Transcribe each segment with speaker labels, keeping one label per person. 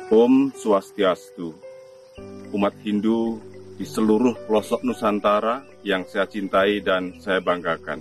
Speaker 1: Om Swastiastu. Umat Hindu di seluruh pelosok Nusantara yang saya cintai dan saya banggakan.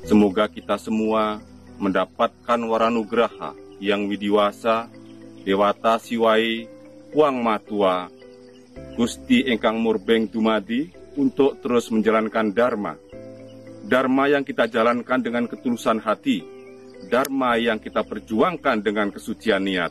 Speaker 1: Semoga kita semua mendapatkan waranugraha yang widiwasa, Dewata Siwai, Puang Matua, Gusti Engkang Murbeng Dumadi untuk terus menjalankan Dharma. Dharma yang kita jalankan dengan ketulusan hati, Dharma yang kita perjuangkan dengan kesucian niat.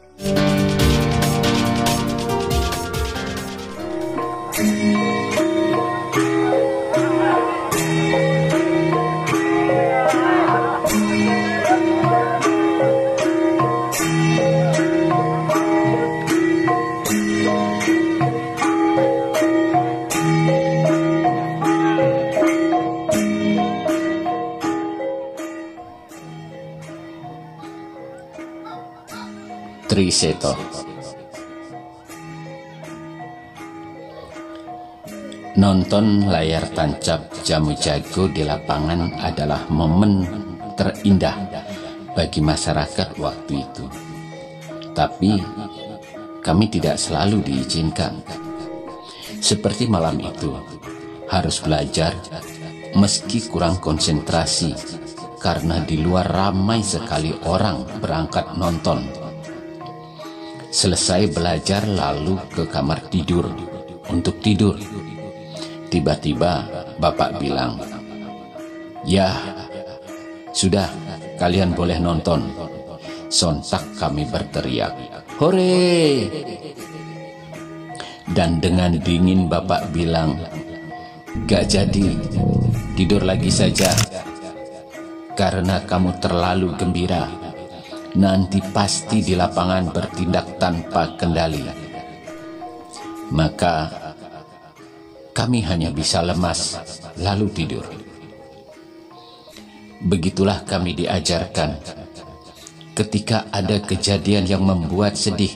Speaker 2: Triseto. Nonton layar tancap Jamu Jago di lapangan adalah momen terindah bagi masyarakat waktu itu. Tapi kami tidak selalu diizinkan. Seperti malam itu, harus belajar meski kurang konsentrasi karena di luar ramai sekali orang berangkat nonton. Selesai belajar lalu ke kamar tidur untuk tidur. Tiba-tiba bapak bilang, "Ya, sudah, kalian boleh nonton." Sontak kami berteriak, "Hore!" Dan dengan dingin bapak bilang, "Gak jadi, tidur lagi saja. Karena kamu terlalu gembira. Nanti pasti di lapangan bertindak tanpa kendali." Maka kami hanya bisa lemas lalu tidur. Begitulah kami diajarkan. Ketika ada kejadian yang membuat sedih,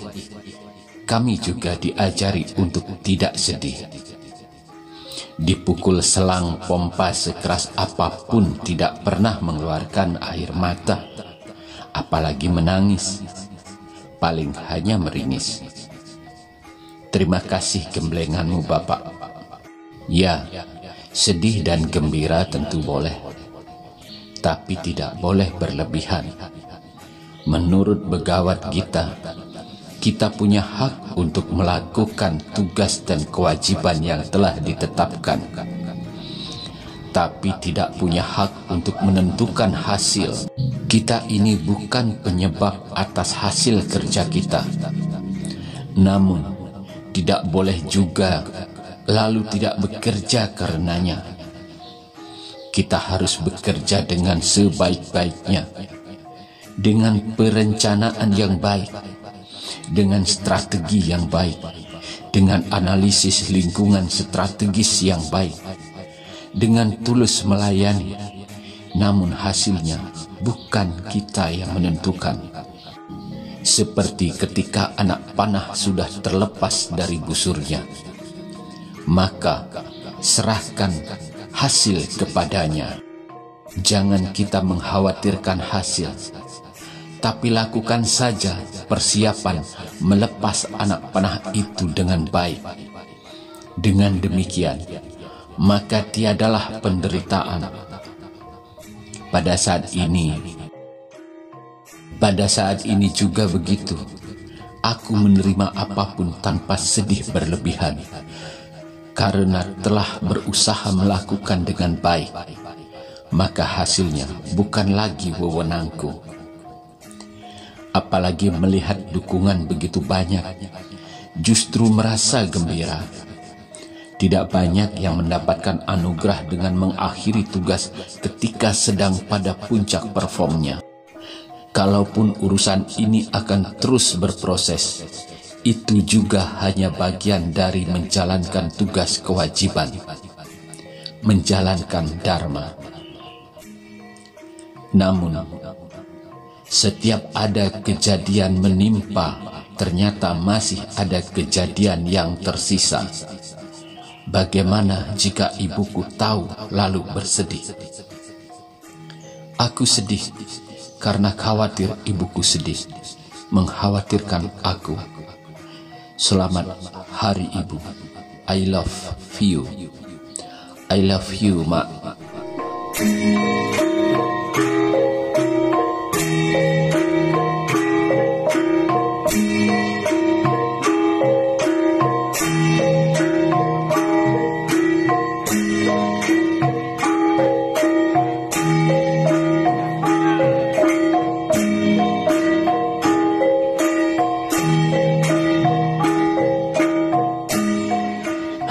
Speaker 2: kami juga diajari untuk tidak sedih. Dipukul selang pompa sekeras apapun tidak pernah mengeluarkan air mata, apalagi menangis, paling hanya meringis. "Terima kasih gemblenganmu, Bapak." Ya, sedih dan gembira tentu boleh, tapi tidak boleh berlebihan. Menurut Bhagavad Gita, kita punya hak untuk melakukan tugas dan kewajiban yang telah ditetapkan, tapi tidak punya hak untuk menentukan hasil. Kita ini bukan penyebab atas hasil kerja kita. Namun, tidak boleh juga lalu tidak bekerja karenanya. Kita harus bekerja dengan sebaik-baiknya, dengan perencanaan yang baik, dengan strategi yang baik, dengan analisis lingkungan strategis yang baik, dengan tulus melayani. Namun hasilnya bukan kita yang menentukan. Seperti ketika anak panah sudah terlepas dari busurnya, maka serahkan hasil kepadanya. Jangan kita mengkhawatirkan hasil, tapi lakukan saja persiapan melepas anak panah itu dengan baik. Dengan demikian, maka tiadalah penderitaan. Pada saat ini juga begitu. Aku menerima apapun tanpa sedih berlebihan, karena telah berusaha melakukan dengan baik, maka hasilnya bukan lagi wewenangku. Apalagi melihat dukungan begitu banyak, justru merasa gembira. Tidak banyak yang mendapatkan anugerah dengan mengakhiri tugas ketika sedang pada puncak performnya. Kalaupun urusan ini akan terus berproses, itu juga hanya bagian dari menjalankan tugas kewajiban, menjalankan Dharma. Namun, setiap ada kejadian menimpa, ternyata masih ada kejadian yang tersisa. Bagaimana jika ibuku tahu lalu bersedih? Aku sedih karena khawatir ibuku sedih, mengkhawatirkan aku. Selamat Hari Ibu. I love you. I love you, Mak.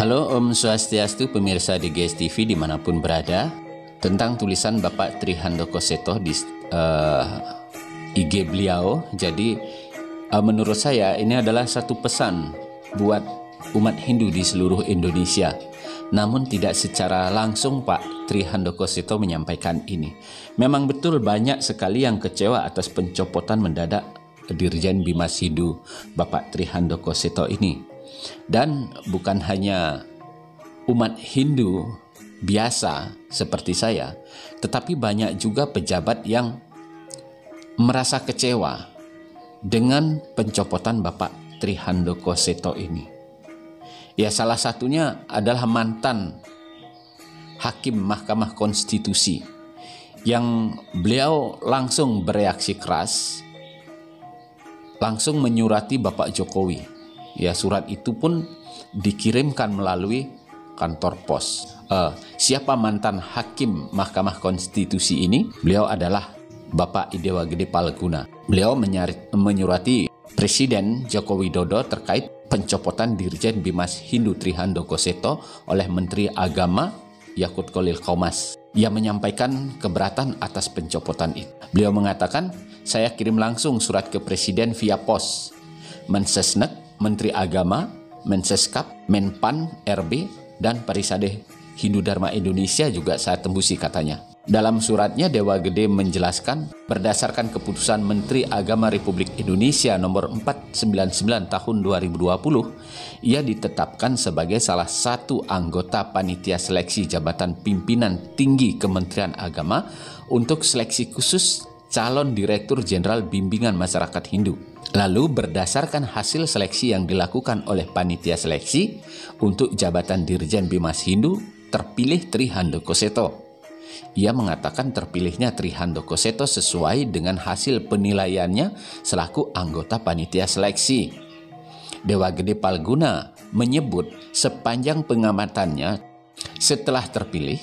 Speaker 2: Halo Om Swastiastu, pemirsa di GSTV dimanapun berada. Tentang tulisan Bapak Tri Handoko Seto di IG beliau. Jadi menurut saya ini adalah satu pesan buat umat Hindu di seluruh Indonesia. Namun tidak secara langsung Pak Tri Handoko Seto menyampaikan ini. Memang betul banyak sekali yang kecewa atas pencopotan mendadak Dirjen Bimas Hindu Bapak Tri Handoko Seto ini. Dan bukan hanya umat Hindu biasa seperti saya, tetapi banyak juga pejabat yang merasa kecewa dengan pencopotan Bapak Tri Handoko Seto ini. Ya, salah satunya adalah mantan Hakim Mahkamah Konstitusi yang beliau langsung bereaksi keras, langsung menyurati Bapak Jokowi. Ya, surat itu pun dikirimkan melalui kantor pos. Siapa mantan Hakim Mahkamah Konstitusi ini? Beliau adalah Bapak Idewa Gede Palguna. Beliau menyurati Presiden Joko Widodo terkait pencopotan Dirjen Bimas Hindu Tri Handoko Seto oleh Menteri Agama Yakut Khalil Qomas. Ia menyampaikan keberatan atas pencopotan itu. Beliau mengatakan, saya kirim langsung surat ke Presiden via pos. Mensesnek, Menteri Agama, Menseskap, Menpan, RB, dan Parisade Hindu Dharma Indonesia juga saya tembusi, katanya. Dalam suratnya, Dewa Gede menjelaskan berdasarkan keputusan Menteri Agama Republik Indonesia nomor 499 tahun 2020, ia ditetapkan sebagai salah satu anggota panitia seleksi jabatan pimpinan tinggi Kementerian Agama untuk seleksi khusus calon Direktur Jenderal Bimbingan Masyarakat Hindu. Lalu berdasarkan hasil seleksi yang dilakukan oleh panitia seleksi untuk jabatan Dirjen Bimas Hindu, terpilih Tri Handoko Seto. Ia mengatakan terpilihnya Tri Handoko Seto sesuai dengan hasil penilaiannya selaku anggota panitia seleksi. Dewa Gede Palguna menyebut sepanjang pengamatannya setelah terpilih,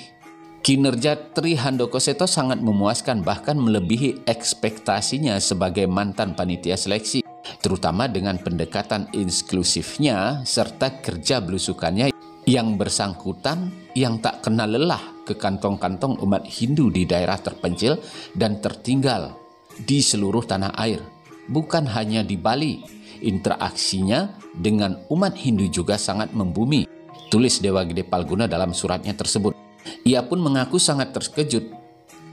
Speaker 2: kinerja Tri Handoko Seto sangat memuaskan, bahkan melebihi ekspektasinya sebagai mantan panitia seleksi, terutama dengan pendekatan inklusifnya serta kerja belusukannya yang bersangkutan yang tak kenal lelah ke kantong-kantong umat Hindu di daerah terpencil dan tertinggal di seluruh tanah air. Bukan hanya di Bali, interaksinya dengan umat Hindu juga sangat membumi, tulis Dewa Gede Palguna dalam suratnya tersebut. Ia pun mengaku sangat terkejut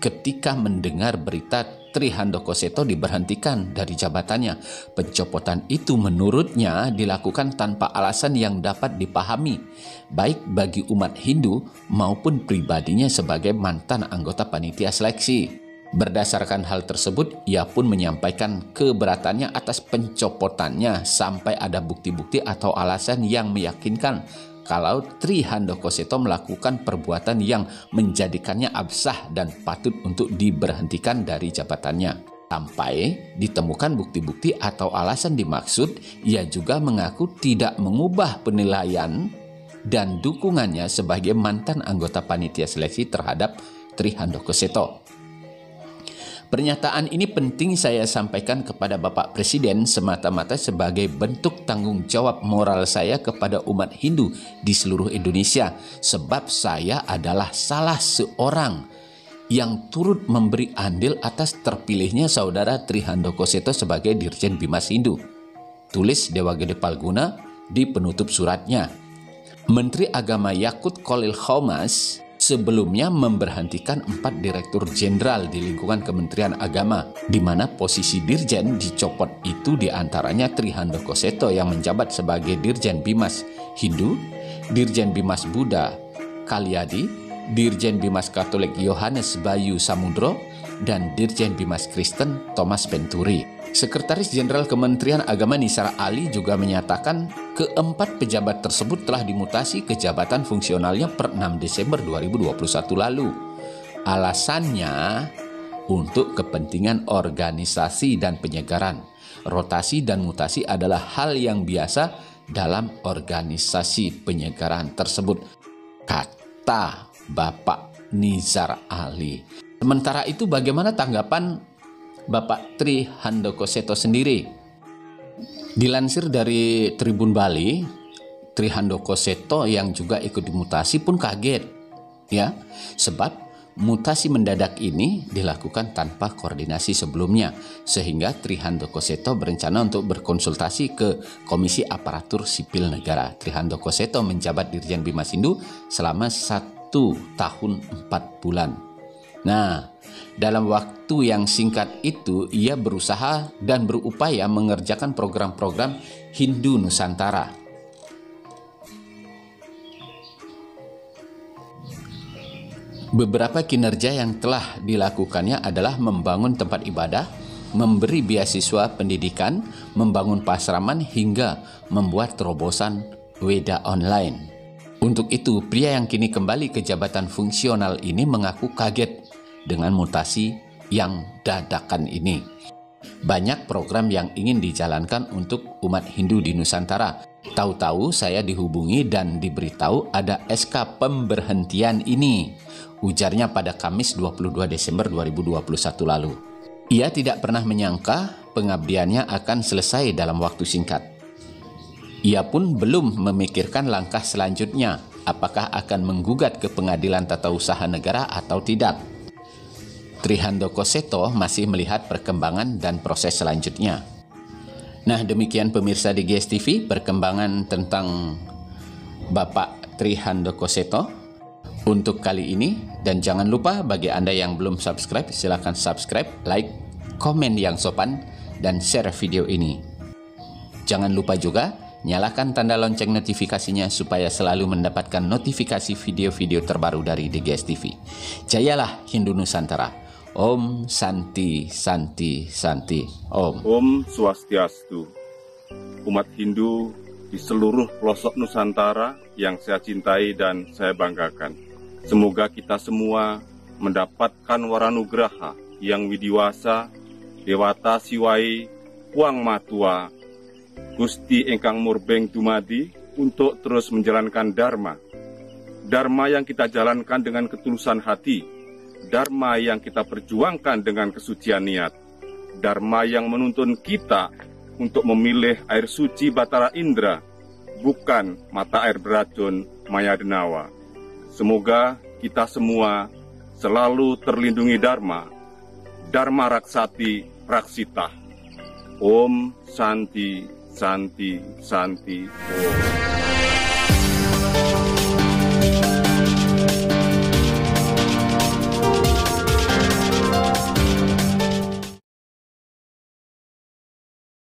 Speaker 2: ketika mendengar berita Tri Handoko Seto diberhentikan dari jabatannya. Pencopotan itu menurutnya dilakukan tanpa alasan yang dapat dipahami, baik bagi umat Hindu maupun pribadinya sebagai mantan anggota panitia seleksi. Berdasarkan hal tersebut, ia pun menyampaikan keberatannya atas pencopotannya sampai ada bukti-bukti atau alasan yang meyakinkan kalau Tri Handoko Seto melakukan perbuatan yang menjadikannya absah dan patut untuk diberhentikan dari jabatannya. Sampai ditemukan bukti-bukti atau alasan dimaksud, ia juga mengaku tidak mengubah penilaian dan dukungannya sebagai mantan anggota panitia seleksi terhadap Tri Handoko Seto. Pernyataan ini penting saya sampaikan kepada Bapak Presiden semata-mata sebagai bentuk tanggung jawab moral saya kepada umat Hindu di seluruh Indonesia, sebab saya adalah salah seorang yang turut memberi andil atas terpilihnya saudara Tri Handoko Seto sebagai Dirjen Bimas Hindu, tulis Dewa Gede Palguna di penutup suratnya. Menteri Agama Yakut Khalil Qomas sebelumnya memberhentikan 4 direktur jenderal di lingkungan Kementerian Agama, di mana posisi dirjen dicopot itu diantaranya Tri Handoko Seto yang menjabat sebagai Dirjen Bimas Hindu, Dirjen Bimas Buddha Kalyadi, Dirjen Bimas Katolik Yohanes Bayu Samudro, dan Dirjen Bimas Kristen Thomas Venturi. Sekretaris Jenderal Kementerian Agama Nisar Ali juga menyatakan keempat pejabat tersebut telah dimutasi ke jabatan fungsionalnya per 6 Desember 2021 lalu. Alasannya untuk kepentingan organisasi dan penyegaran. Rotasi dan mutasi adalah hal yang biasa dalam organisasi penyegaran tersebut, kata Bapak Nizar Ali. Sementara itu bagaimana tanggapan Bapak Tri Handoko Seto sendiri? Dilansir dari Tribun Bali, Tri Handoko Seto yang juga ikut dimutasi pun kaget, ya, sebab mutasi mendadak ini dilakukan tanpa koordinasi sebelumnya, sehingga Tri Handoko Seto berencana untuk berkonsultasi ke Komisi Aparatur Sipil Negara. Tri Handoko Seto menjabat Dirjen Bimas Hindu selama 1 tahun 4 bulan. Nah, dalam waktu yang singkat itu ia berusaha dan berupaya mengerjakan program-program Hindu Nusantara. Beberapa kinerja yang telah dilakukannya adalah membangun tempat ibadah, memberi beasiswa pendidikan, membangun pasraman, hingga membuat terobosan Weda online. Untuk itu, pria yang kini kembali ke jabatan fungsional ini mengaku kaget dengan mutasi yang dadakan ini. Banyak program yang ingin dijalankan untuk umat Hindu di Nusantara. Tahu-tahu saya dihubungi dan diberitahu ada SK pemberhentian ini, ujarnya pada Kamis 22 Desember 2021 lalu. Ia tidak pernah menyangka pengabdiannya akan selesai dalam waktu singkat. Ia pun belum memikirkan langkah selanjutnya, apakah akan menggugat ke Pengadilan Tata Usaha Negara atau tidak. Tri Handoko Seto masih melihat perkembangan dan proses selanjutnya. Nah, demikian pemirsa di GSTV perkembangan tentang Bapak Tri Handoko Seto untuk kali ini. Dan jangan lupa bagi Anda yang belum subscribe, silakan subscribe, like, komen yang sopan, dan share video ini. Jangan lupa juga nyalakan tanda lonceng notifikasinya supaya selalu mendapatkan notifikasi video-video terbaru dari GSTV. Jayalah Hindu Nusantara. Om Santi Santi Santi Om.
Speaker 1: Om Swastiastu. Umat Hindu di seluruh pelosok Nusantara yang saya cintai dan saya banggakan. Semoga kita semua mendapatkan waranugraha yang widiwasa, Dewata Siwai, Puang Matua, Gusti Engkang Murbeng Dumadi untuk terus menjalankan Dharma. Dharma yang kita jalankan dengan ketulusan hati, Dharma yang kita perjuangkan dengan kesucian niat, Dharma yang menuntun kita untuk memilih air suci Batara Indra, bukan mata air beracun Maya Denawa. Semoga kita semua selalu terlindungi Dharma, Dharma Raksati Raksita. Om Santi Santi Santi Om.